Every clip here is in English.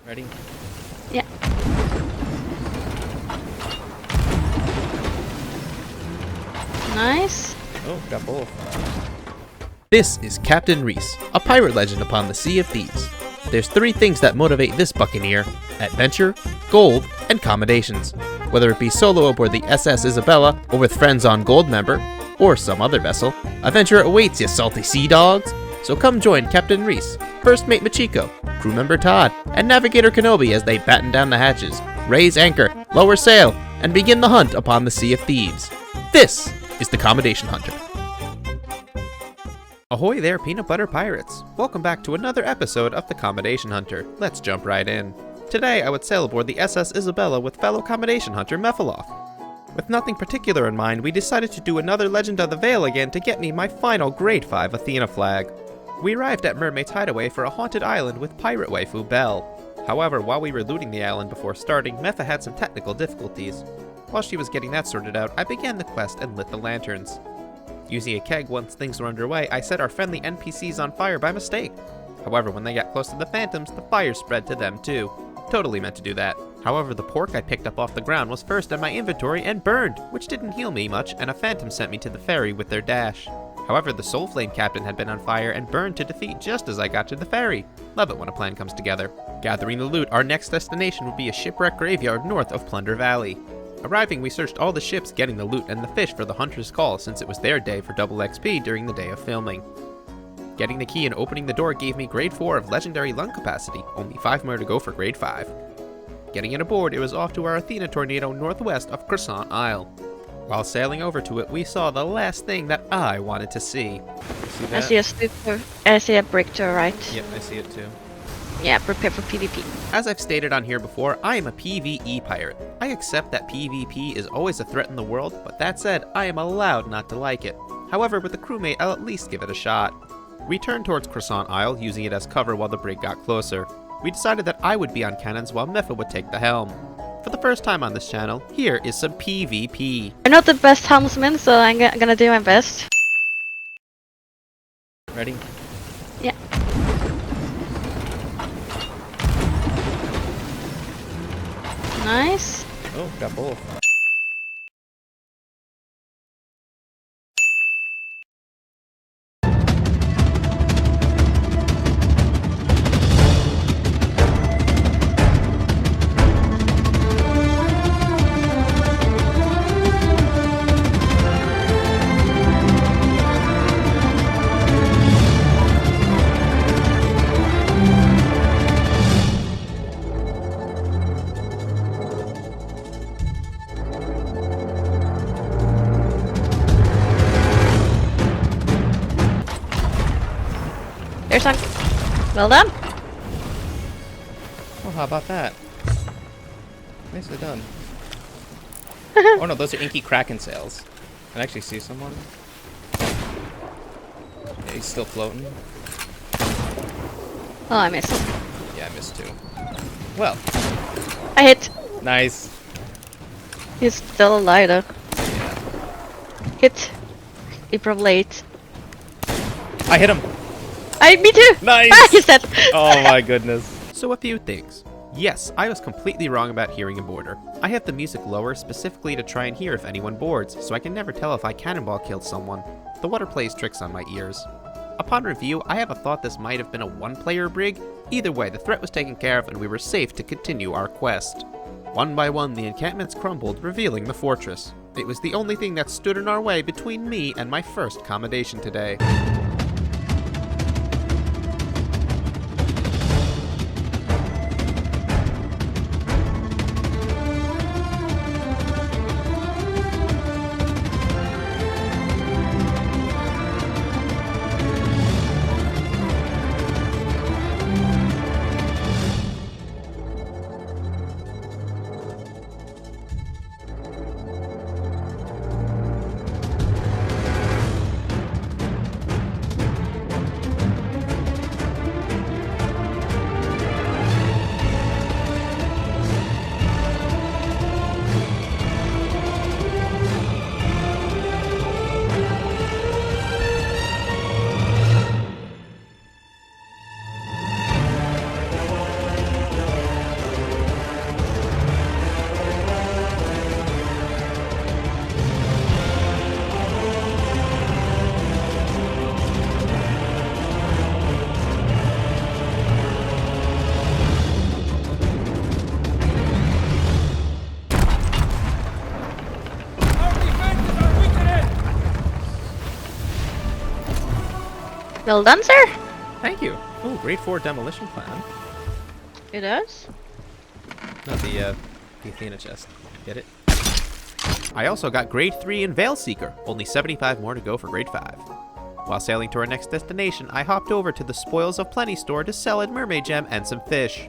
Ready? Yeah. Nice. Oh, got both. This is Captain Reese, a pirate legend upon the Sea of Thieves. There's three things that motivate this buccaneer: adventure, gold, and commendations. Whether it be solo aboard the SS Isabella, or with friends on Goldmember, or some other vessel, adventure awaits you salty sea dogs. So come join Captain Reese, First Mate Machiko, crew member Todd, and Navigator Kenobi as they batten down the hatches, raise anchor, lower sail, and begin the hunt upon the Sea of Thieves. This is the Commendation Hunter. Ahoy there, peanut butter pirates! Welcome back to another episode of the Commendation Hunter. Let's jump right in. Today I would sail aboard the SS Isabella with fellow Commendation Hunter Miffeloff. With nothing particular in mind, we decided to do another Legend of the Veil again to get me my final Grade 5 Athena flag. We arrived at Mermaid's Hideaway for a haunted island with pirate waifu Belle. However, while we were looting the island before starting, Mepha had some technical difficulties. While she was getting that sorted out, I began the quest and lit the lanterns. Using a keg once things were underway, I set our friendly NPCs on fire by mistake. However, when they got close to the phantoms, the fire spread to them too. Totally meant to do that. However, the pork I picked up off the ground was first in my inventory and burned, which didn't heal me much, and a phantom sent me to the ferry with their dash. However, the Soul Flame captain had been on fire and burned to defeat just as I got to the ferry. Love it when a plan comes together. Gathering the loot, our next destination would be a shipwreck graveyard north of Plunder Valley. Arriving, we searched all the ships, getting the loot and the fish for the Hunter's Call since it was their day for double XP during the day of filming. Getting the key and opening the door gave me grade 4 of legendary lung capacity, only 5 more to go for grade 5. Getting it aboard, it was off to our Athena tornado northwest of Croissant Isle. While sailing over to it, we saw the last thing that I wanted to see. See that? I see a super. I see a brick to the right. Yep, I see it too. Yeah, prepare for PvP. As I've stated on here before, I am a PvE pirate. I accept that PvP is always a threat in the world, but that said, I am allowed not to like it. However, with a crewmate, I'll at least give it a shot. We turned towards Croissant Isle, using it as cover while the brig got closer. We decided that I would be on cannons while Mepha would take the helm. For the first time on this channel, here is some PvP. I'm not the best helmsman, so I'm gonna do my best. Ready? Yeah. Nice. Oh, got both. There's one. Well done. Oh, how about that? Nicely done. Oh no, those are inky kraken sails. I can actually see someone. Yeah, he's still floating. Oh, I missed. Yeah, I missed too. Well, I hit. nice. He's still alive though. Yeah. Hit. April late. I hit him. Me too! Nice! Ah, he's dead! Oh my goodness. So a few things. Yes, I was completely wrong about hearing a boarder. I have the music lower specifically to try and hear if anyone boards, so I can never tell if I cannonball killed someone. The water plays tricks on my ears. Upon review, I have a thought this might have been a one-player brig. Either way, the threat was taken care of and we were safe to continue our quest. One by one, the encampments crumbled, revealing the fortress. It was the only thing that stood in our way between me and my first commendation today. Well done, sir. Thank you. Oh, grade 4 demolition plan. It is. Not the Athena chest. Get it? I also got grade 3 in Veil Seeker. Only 75 more to go for grade 5. While sailing to our next destination, I hopped over to the Spoils of Plenty store to sell a mermaid gem and some fish.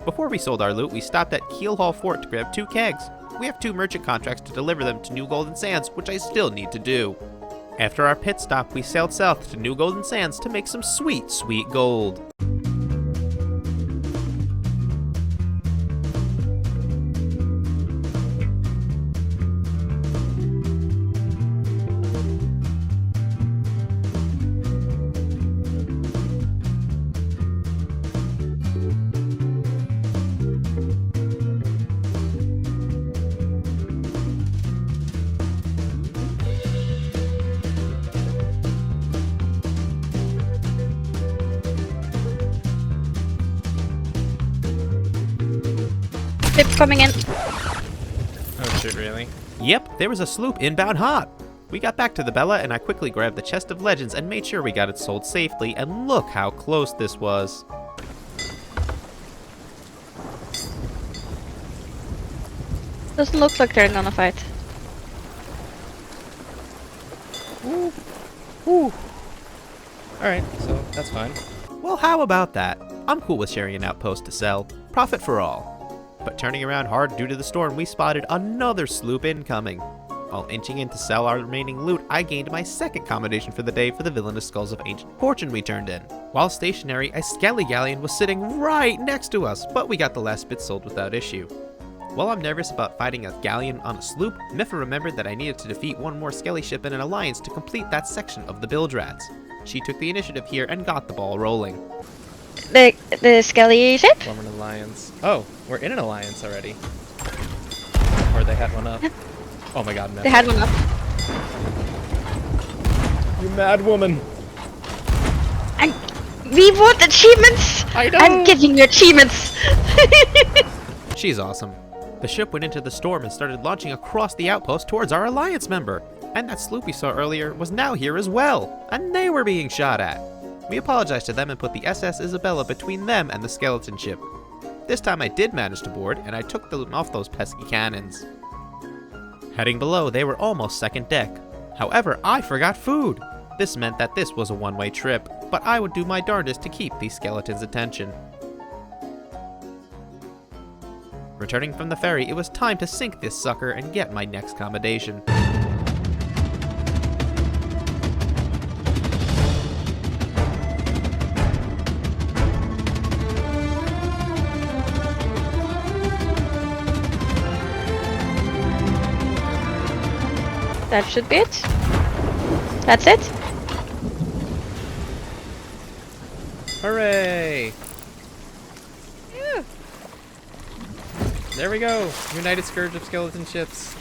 Before we sold our loot, we stopped at Keelhaul Fort to grab 2 kegs. We have 2 merchant contracts to deliver them to New Golden Sands, which I still need to do. After our pit stop, we sailed south to New Golden Sands to make some sweet, sweet gold. Ship coming in. Oh shit, really? Yep, there was a sloop inbound hot. We got back to the Bella and I quickly grabbed the chest of legends and made sure we got it sold safely, and look how close this was. Doesn't look like they're gonna fight. Ooh. Ooh. Alright, so that's fine. Well, how about that? I'm cool with sharing an outpost to sell. Profit for all. But turning around hard due to the storm, we spotted another sloop incoming. While inching in to sell our remaining loot, I gained my second commendation for the day for the Villainous Skulls of Ancient Fortune we turned in. While stationary, a Skelly Galleon was sitting right next to us, but we got the last bit sold without issue. While I'm nervous about fighting a galleon on a sloop, Miffa remembered that I needed to defeat one more Skelly ship in an alliance to complete that section of the Bilge Rats. She took the initiative here and got the ball rolling. The Skelly ship? Form an alliance. Oh, we're in an alliance already. Or they had one up. Oh my god, no. They had one up. You mad woman. We want achievements! I know! I'm giving you achievements! She's awesome. The ship went into the storm and started launching across the outpost towards our alliance member. And that sloop we saw earlier was now here as well. And they were being shot at. We apologized to them and put the SS Isabella between them and the skeleton ship. This time I did manage to board, and I took them off those pesky cannons. Heading below, they were almost second deck. However, I forgot food. This meant that this was a one-way trip, but I would do my darndest to keep these skeletons' attention. Returning from the ferry, it was time to sink this sucker and get my next commendation. That should be it. That's it. Hooray! Yeah. There we go! United Scourge of skeleton ships.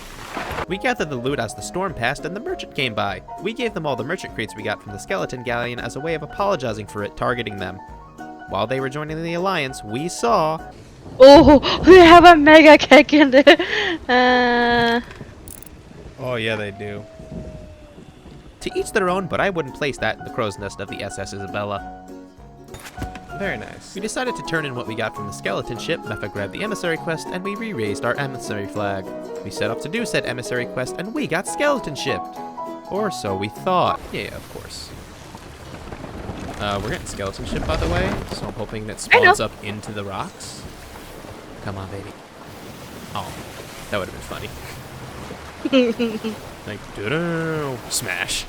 We gathered the loot as the storm passed and the merchant came by. We gave them all the merchant crates we got from the skeleton galleon as a way of apologizing for it targeting them. While they were joining the alliance, we saw... Oh, we have a mega cake in there. Oh yeah, they do. To each their own, but I wouldn't place that in the crow's nest of the SS Isabella. Very nice. We decided to turn in what we got from the skeleton ship, Mepha grabbed the Emissary quest, and we re-raised our Emissary flag. We set off to do said Emissary quest, and we got skeleton shipped. Or so we thought. Yeah, of course. We're getting skeleton ship, by the way, so I'm hoping that spawns up into the rocks. Come on, baby. Oh, that would have been funny. Like, doo-doo, smash.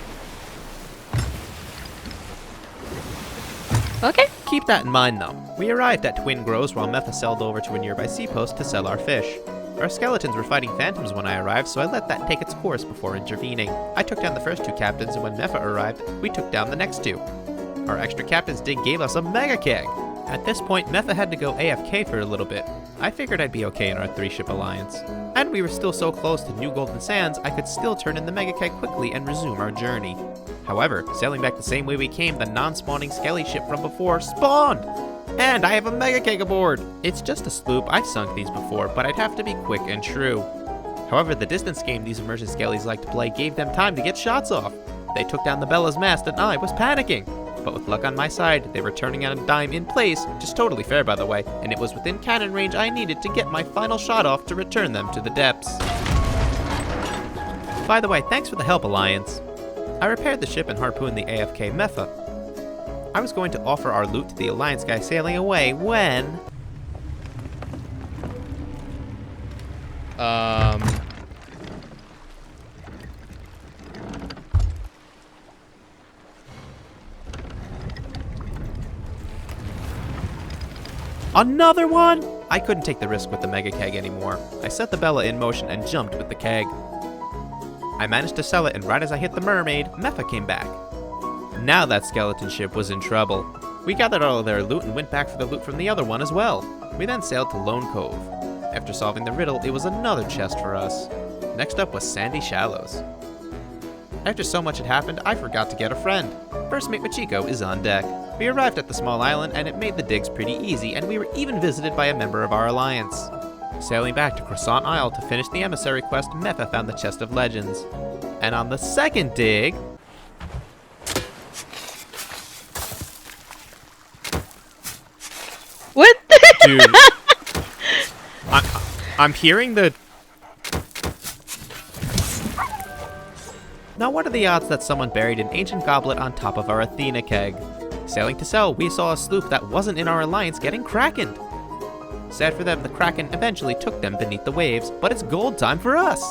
Okay. Keep that in mind, though. We arrived at Twin Groves while Mepha sailed over to a nearby seapost to sell our fish. Our skeletons were fighting phantoms when I arrived, so I let that take its course before intervening. I took down the first 2 captains, and when Mepha arrived, we took down the next 2. Our extra captain's dig gave us a mega keg. At this point, Mepha had to go AFK for a little bit. I figured I'd be okay in our 3-ship alliance. And we were still so close to New Golden Sands, I could still turn in the mega keg quickly and resume our journey. However, sailing back the same way we came, the non-spawning Skelly ship from before spawned! And I have a mega keg aboard! It's just a sloop, I've sunk these before, but I'd have to be quick and true. However, the distance game these immersion Skellies like to play gave them time to get shots off. They took down the Bella's mast and I was panicking. but with luck on my side, they were turning on a dime in place, which is totally fair by the way, and it was within cannon range I needed to get my final shot off to return them to the depths. By the way, thanks for the help, Alliance. I repaired the ship and harpooned the AFK Mepha. I was going to offer our loot to the Alliance guy sailing away when... Another one? I couldn't take the risk with the mega keg anymore. I set the Bella in motion and jumped with the keg. I managed to sell it, and right as I hit the mermaid, Mepha came back. Now that skeleton ship was in trouble. We gathered all of their loot and went back for the loot from the other one as well. We then sailed to Lone Cove. After solving the riddle, it was another chest for us. Next up was Sandy Shallows. After so much had happened, I forgot to get a friend. First mate Machiko is on deck. We arrived at the small island and it made the digs pretty easy, and we were even visited by a member of our alliance. Sailing back to Croissant Isle to finish the Emissary quest, Mepha found the Chest of Legends. And on the second dig... What? Dude. I'm hearing the... Now what are the odds that someone buried an ancient goblet on top of our Athena keg? Sailing to sell, we saw a sloop that wasn't in our alliance getting krakened. Sad for them, the Kraken eventually took them beneath the waves, but it's gold time for us!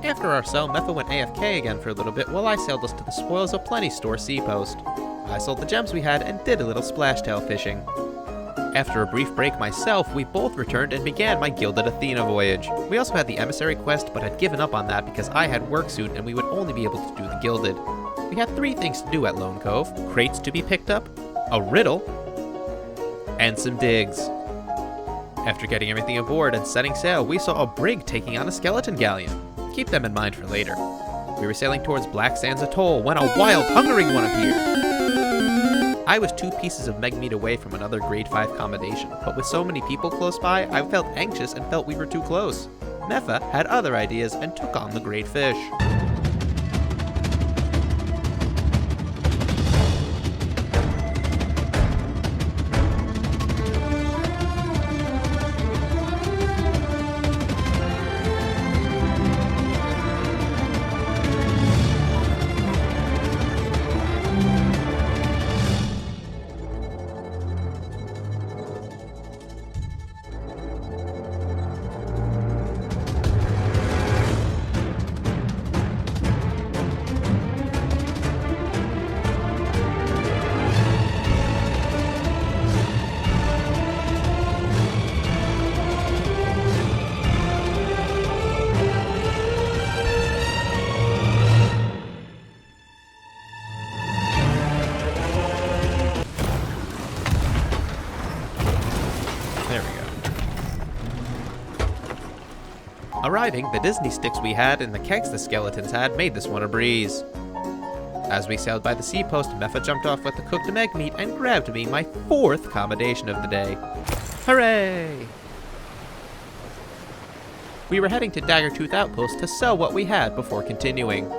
After our sell, Mepha went AFK again for a little bit while I sailed us to the Spoils of Plenty store seapost. I sold the gems we had and did a little splashtail fishing. After a brief break myself, we both returned and began my Gilded Athena voyage. We also had the Emissary quest, but had given up on that because I had work soon and we would only be able to do the Gilded. We had 3 things to do at Lone Cove: crates to be picked up, a riddle, and some digs. After getting everything aboard and setting sail, we saw a brig taking on a skeleton galleon. Keep them in mind for later. We were sailing towards Black Sands Atoll when a wild, hungering one appeared. I was 2 pieces of meg meat away from another grade 5 commendation, but with so many people close by, I felt anxious and felt we were too close. Mepha had other ideas and took on the great fish. Arriving, the Disney sticks we had and the kegs the skeletons had made this one a breeze. As we sailed by the seapost, Mepha jumped off with the cooked meg meat and grabbed me my 4th commendation of the day. Hooray! We were heading to Daggertooth Outpost to sell what we had before continuing.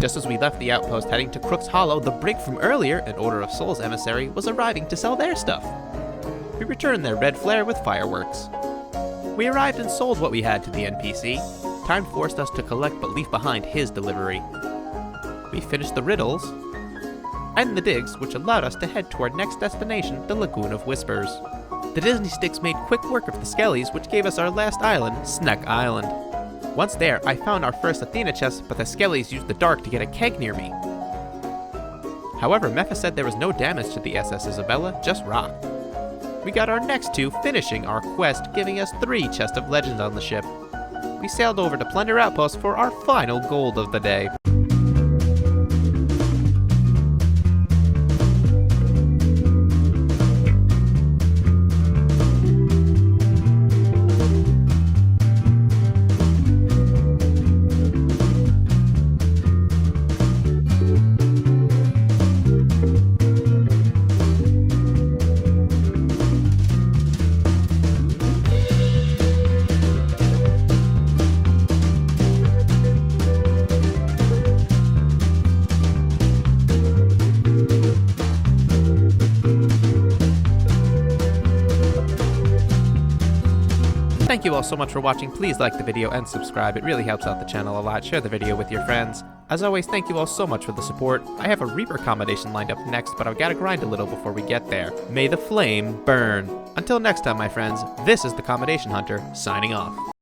Just as we left the outpost heading to Crook's Hollow, the brig from earlier, an Order of Souls emissary, was arriving to sell their stuff. We returned their red flare with fireworks. We arrived and sold what we had to the NPC. Time forced us to collect but leave behind his delivery. We finished the riddles and the digs, which allowed us to head to our next destination, the Lagoon of Whispers. The Disney Sticks made quick work of the Skellies, which gave us our last island, Sneck Island. Once there, I found our first Athena chest, but the Skellies used the dark to get a keg near me. However, Mepha said there was no damage to the SS Isabella, just rock. We got our next two, finishing our quest, giving us 3 chests of legend on the ship. We sailed over to Plunder Outpost for our final gold of the day. Thank you all so much for watching. Please like the video and subscribe. It really helps out the channel a lot. Share the video with your friends. As always, thank you all so much for the support. I have a Reaper commendation lined up next, but I've got to grind a little before we get there. May the flame burn. Until next time, my friends, this is the Commendation Hunter, signing off.